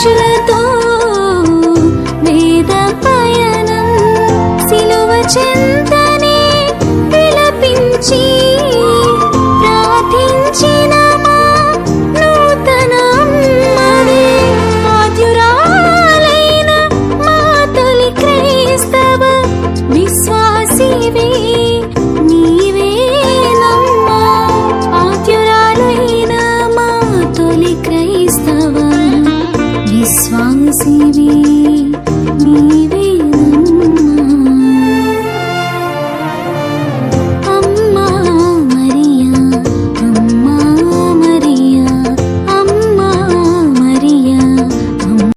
శిష్యులతో వేద పయనం సిలువ చెంతనే విలపించి ప్రార్థించిన మా నూతన అమ్మవే, ఆద్యురాలైన మా తొలి క్రైస్తవ విశ్వాసివే నీవేనమ్మా. ఆద్యురాలైన మా తొలి క్రైస్తవ విశ్వాసివే.